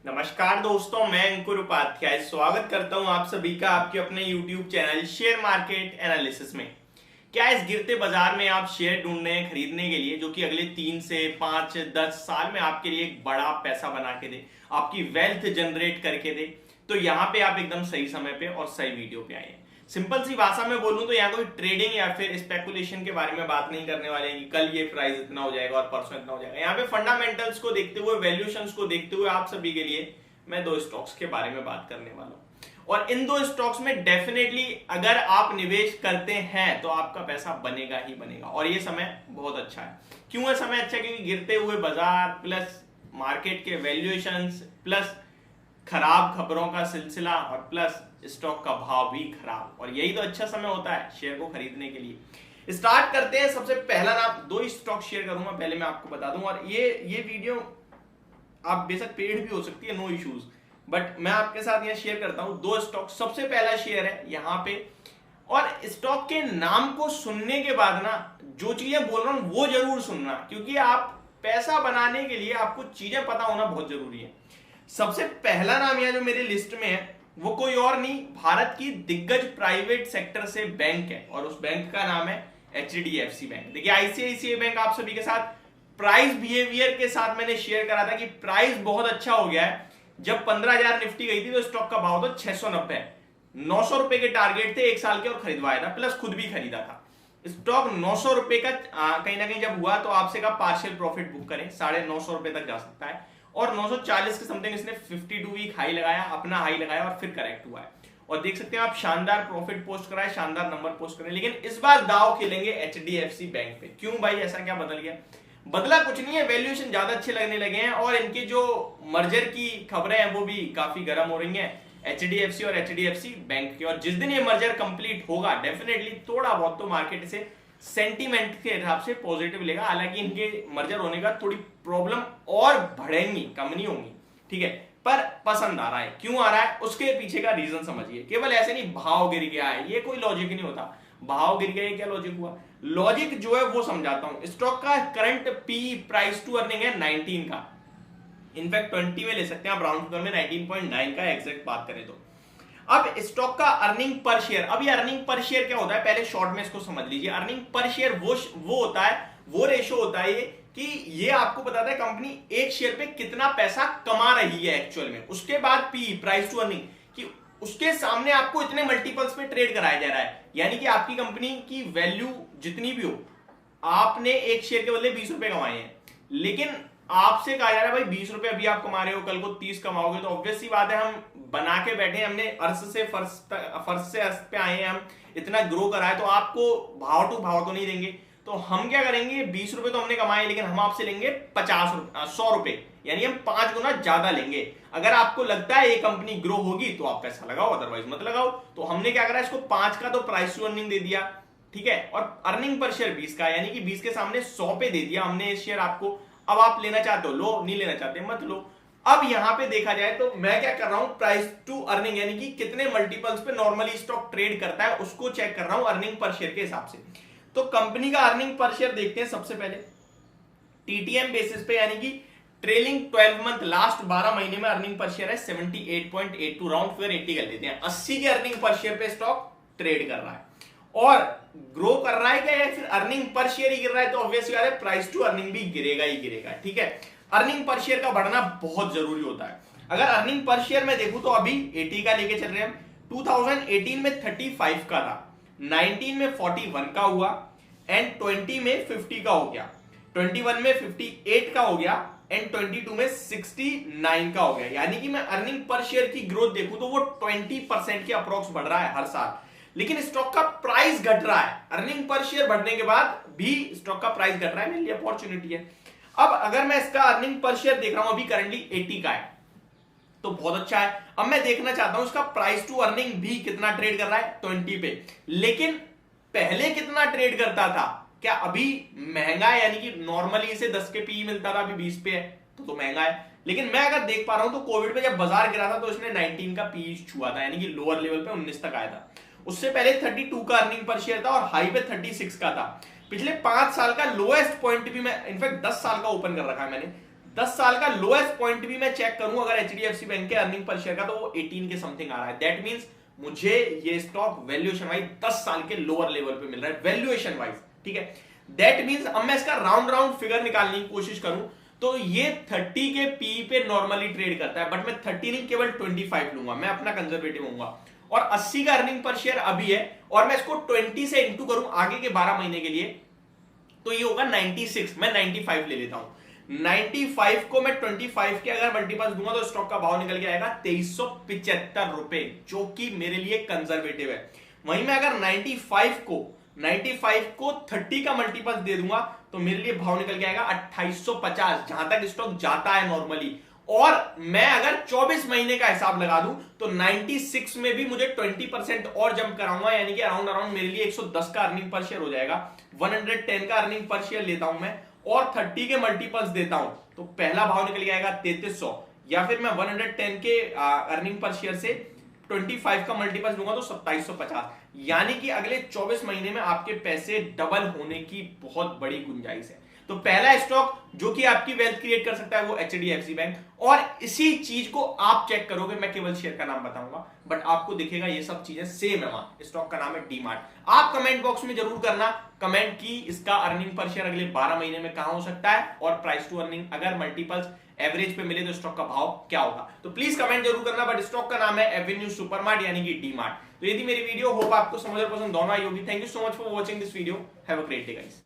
नमस्कार दोस्तों, मैं अंकुर उपाध्याय स्वागत करता हूं आप सभी का आपके अपने YouTube channel share market analysis में। क्या इस गिरते बाजार में आप शेयर ढूंढ रहे हैं खरीदने के लिए, जो कि अगले 3 से 5 10 साल में आपके लिए एक बड़ा पैसा बना के दे, आपकी वेल्थ जनरेट करके दे? तो यहाँ पे आप एकदम सही समय पे और सही वीडियो पे आए हैं। सिंपल सी भाषा में बोलूं तो यहाँ कोई ट्रेडिंग या फिर स्पेकुलेशन के बारे में बात नहीं करने वाले हैं कि कल ये प्राइस इतना हो जाएगा और परसों इतना हो जाएगा। यहाँ पे फंडामेंटल्स को देखते हुए, वैल्यूएशंस को देखते हुए आप सभी के लिए मैं दो स्टॉक्स के बारे में बात करने वाला हूँ। और इन दो स्टॉक्स में डेफिनेटली अगर आप निवेश करते हैं तो आपका पैसा बनेगा ही बनेगा। और ये समय बहुत अच्छा है। क्यों है समय अच्छा? क्योंकि गिरते हुए बाजार प्लस मार्केट के वैल्यूएशंस प्लस खराब खबरों का सिलसिला और प्लस स्टॉक का भाव भी खराब, और यही तो अच्छा समय होता है शेयर को खरीदने के लिए। स्टार्ट करते हैं। सबसे पहला नाम, दो स्टॉक शेयर करूंगा, पहले मैं आपको बता दूं। और ये वीडियो आप बेशक पेड भी हो सकती है, नो इश्यूज, बट मैं आपके साथ यह शेयर करता हूं दो स्टॉक। सबसे पहला शेयर है यहां पे, और स्टॉक के नाम को सुनने के बाद ना जो चीजें बोल रहा हूं वो जरूर सुनना, क्योंकि आप पैसा बनाने के लिए आपको चीजें पता होना बहुत जरूरी है। सबसे पहला नाम यहां जो मेरी लिस्ट में है वो कोई और नहीं, भारत की दिग्गज प्राइवेट सेक्टर से बैंक है, और उस बैंक का नाम है HDFC बैंक। देखिए, ICICI बैंक आप सभी के साथ प्राइस बिहेवियर के साथ मैंने शेयर करा था कि प्राइस बहुत अच्छा हो गया है। जब 15,000 निफ्टी गई थी तो स्टॉक का भाव था 690, 900 रुपए के टारगेट थे एक साल के, और खरीदवाया था, प्लस खुद भी खरीदा था। स्टॉक 900 रुपए का कहीं ना कहीं जब हुआ तो आपसे कहा पार्शियल प्रॉफिट बुक करें, 950 रुपए तक जा सकता है, और 940 के समथिंग इसने 52 वीक हाई लगाया, अपना हाई लगाया और फिर करेक्ट हुआ है। और देख सकते हैं आप, शानदार प्रॉफिट पोस्ट कराए, शानदार नंबर पोस्ट करें। लेकिन इस बार दाव खेलेंगे HDFC बैंक पे। क्यों भाई, ऐसा क्या बदल गया? बदला कुछ नहीं है, वैल्यूएशन ज्यादा अच्छे लगने लगे हैं, और इनकी जो मर्जर की खबरें हैं वो भी काफी गर्म हो रही हैं, HDFC और HDFC बैंक की। और जिस दिन ये मर्जर कंप्लीट होगा डेफिनेटली थोड़ा बहुत तो मार्केट से सेंटीमेंट के हिसाब से पॉजिटिव लेगा। हालांकि इनके मर्जर होने का थोड़ी प्रॉब्लम और बढ़ेंगी, कम नहीं होंगी, ठीक है, पर पसंद आ रहा है। क्यों आ रहा है उसके पीछे का रीजन समझिए। केवल ऐसे नहीं भाव गिर गया है, ये कोई लॉजिक नहीं होता। भाव गिर गया, क्या लॉजिक हुआ? लॉजिक जो है वो समझाता हूं। स्टॉक का current P, price to earning है 19 का, इनफैक्ट 20 में ले सकते हैं आप, राउंड फिगर में 19.9 का एग्जैक्ट बात करें तो। अब स्टॉक का अर्निंग पर शेयर, अब ये अर्निंग पर शेयर क्या होता है पहले शॉर्ट में इसको समझ लीजिए। अर्निंग पर शेयर वो होता है, वो रेशो होता है ये, कि ये आपको बताता है कंपनी एक शेयर पे कितना पैसा कमा रही है एक्चुअल में। उसके बाद पी, प्राइस टू अर्निंग, कि उसके सामने आपको इतने मल्टीपल्स पे ट्रेड कराया जा रहा है। यानी कि आपकी कंपनी की वैल्यू जितनी भी हो, आपने एक शेयर के बदले 20 रुपए कमाए हैं, लेकिन आपसे कहा जा रहा है भाई 20 रुपए अभी आप कमा रहे हो, कल को 30 कमाओगे, तो ऑब्वियस सी बात है हम बना के बैठे हैं, हमने अर्श से फर्श से अर्श पे आए हैं, हम इतना ग्रो करा है, तो आपको भाव टू भाव तो नहीं देंगे। तो हम क्या करेंगे, 20 रुपए तो हमने कमाए, लेकिन हम आपसे लेंगे 100 रुपए, यानी हम 5 गुना ज्यादा लेंगे। अगर आपको लगता है ये कंपनी ग्रो होगी तो आप पैसा लगाओ, अदरवाइज मत लगाओ। तो हमने क्या करा, इसको 5 का तो प्राइस टू अर्निंग दे दिया, ठीक है, और अर्निंग पर शेयर 20 का, यानी कि 20 के सामने 100 पे दे दिया हमने ये शेयर आपको। अब आप लेना चाहते हो लो, नहीं लेना चाहते मत लो। अब यहां पे देखा जाए तो मैं क्या कर रहा हूं, प्राइस टू अर्निंग, यानी कि कितने मल्टीपल्स पे नॉर्मली स्टॉक ट्रेड करता है उसको चेक कर रहा हूं अर्निंग पर शेयर के हिसाब से। तो कंपनी का अर्निंग पर शेयर देखते हैं सबसे पहले TTM बेसिस पे, यानी कि ट्रेलिंग 12 मंथ, लास्ट 12 महीने में अर्निंग पर शेयर है 78.82, राउंड फिगर 80 कर लेते हैं। 80 के अर्निंग पर शेयर पे स्टॉक ट्रेड कर रहा है और ग्रो कर रहा है क्या, या फिर अर्निंग पर शेयर ही गिर रहा है? तो ऑब्वियस बात है प्राइस टू अर्निंग भी गिरेगा ही गिरेगा, ठीक है। अर्निंग पर शेयर का बढ़ना बहुत जरूरी होता है। अगर अर्निंग पर शेयर में देखूं तो अभी 80 का लेके चल रहे हैं, 2018 में 35 का था, 19 में 41 का हुआ, एंड 20 में 50 का हो गया, 21 में 58 का हो गया, एंड 22 में 69 का हो गया। यानी कि मैं अर्निंग पर शेयर की ग्रोथ देखूं तो वो 20% के अप्रोक्स बढ़ रहा है हर साल, लेकिन स्टॉक का प्राइस घट रहा है। अर्निंग पर शेयर बढ़ने के बाद भी स्टॉक का प्राइस घट रहा है, मेरे लिए अपॉर्चुनिटी है। अब अगर मैं इसका अर्निंग पर शेयर देख रहा हूं, अभी करंटली 80 का है, तो बहुत अच्छा है। अब मैं देखना चाहता हूं इसका प्राइस टू अर्निंग भी कितना ट्रेड कर रहा है, 20 पे। लेकिन पहले कितना ट्रेड करता था? क्या अभी महंगा है, यानी कि नॉर्मली इसे 10 के पी मिलता था, अभी 20 पे है, तो महंगा है। लेकिन मैं अगर देख पा रहा हूं तो कोविड में जब बाजार गिरा था तो इसने 19 का पी छुआ था, यानी कि लोअर लेवल पे 19 तक आया था। उससे पहले 32 का अर्निंग पर शेयर था और हाई पे 36 का था। पिछले 5 साल का लोएस्ट पॉइंट भी मैं, इनफैक्ट 10 साल का ओपन कर रखा है मैंने, 10 साल का लोएस्ट पॉइंट भी मैं चेक करूं अगर एचडीएफसी बैंक के अर्निंग पर शेयर का, तो वो 18 के समथिंग आ रहा है। दैट मींस मुझे ये स्टॉक वैल्यूएशन वाइज 10 साल के लोअर लेवल पे मिल रहा है वैल्यूएशन वाइज, ठीक है। दैट मींस अब मैं इसका राउंड फिगर निकालने की कोशिश करूं तो ये 30 के पी पे नॉर्मली ट्रेड करता है, बट मैं 30 नहीं केवल 25 लूंगा, मैं अपना कंजर्वेटिव होऊंगा। और 80 का अर्निंग पर शेयर अभी है और मैं इसको 20 से इंटू करूं आगे के 12 महीने के लिए, तो ये होगा 96। मैं 95 ले लेता हूं। 95 को मैं 25 के अगर मल्टीपल्स दूंगा तो स्टॉक का भाव निकल के आएगा 2375 रुपए, जो कि मेरे लिए कंजर्वेटिव है। वहीं मैं अगर 95 को 30 का मल्टीपल्स दे दूंगा तो मेरे लिए भाव निकल के आएगा 2850, जहां तक स्टॉक जाता है नॉर्मली। और मैं अगर 24 महीने का हिसाब लगा दूं तो 96 में भी मुझे 20% और जंप कराऊंगा, यानी कि अराउंड मेरे लिए 110 का अर्निंग पर शेयर हो जाएगा। 110 का अर्निंग पर शेयर लेता हूं मैं और 30 के मल्टीपल्स देता हूं तो पहला भाव निकल के आएगा 3300, या फिर मैं 110 के अर्निंग पर शेयर से 25 का मल्टीपल्स दूंगा तो 2750, यानी कि अगले 24 महीने में आपके पैसे डबल होने की बहुत बड़ी गुंजाइश है। तो पहला स्टॉक जो कि आपकी वेल्थ क्रिएट कर सकता है वो एचडीएफसी बैंक, और इसी चीज को आप चेक करोगे, मैं केवल शेयर का नाम बताऊंगा बट आपको दिखेगा ये सब चीजें सेम है। वहां स्टॉक का नाम है डीमार्ट। आप कमेंट बॉक्स में जरूर करना कमेंट की इसका अर्निंग पर शेयर अगले 12 महीने में कहां हो सकता है, और प्राइस टू अर्निंग अगर मल्टीपल्स एवरेज पे मिले तो स्टॉक का भाव क्या होगा। तो प्लीज कमेंट जरूर करना। बट स्टॉक का नाम है एवेन्यू सुपरमार्ट यानी कि डीमार्ट। तो यदि मेरी वीडियो होप आपको समझ और पसंद दोनों आई होगी। Thank you so much for watching this video. Have a great day guys.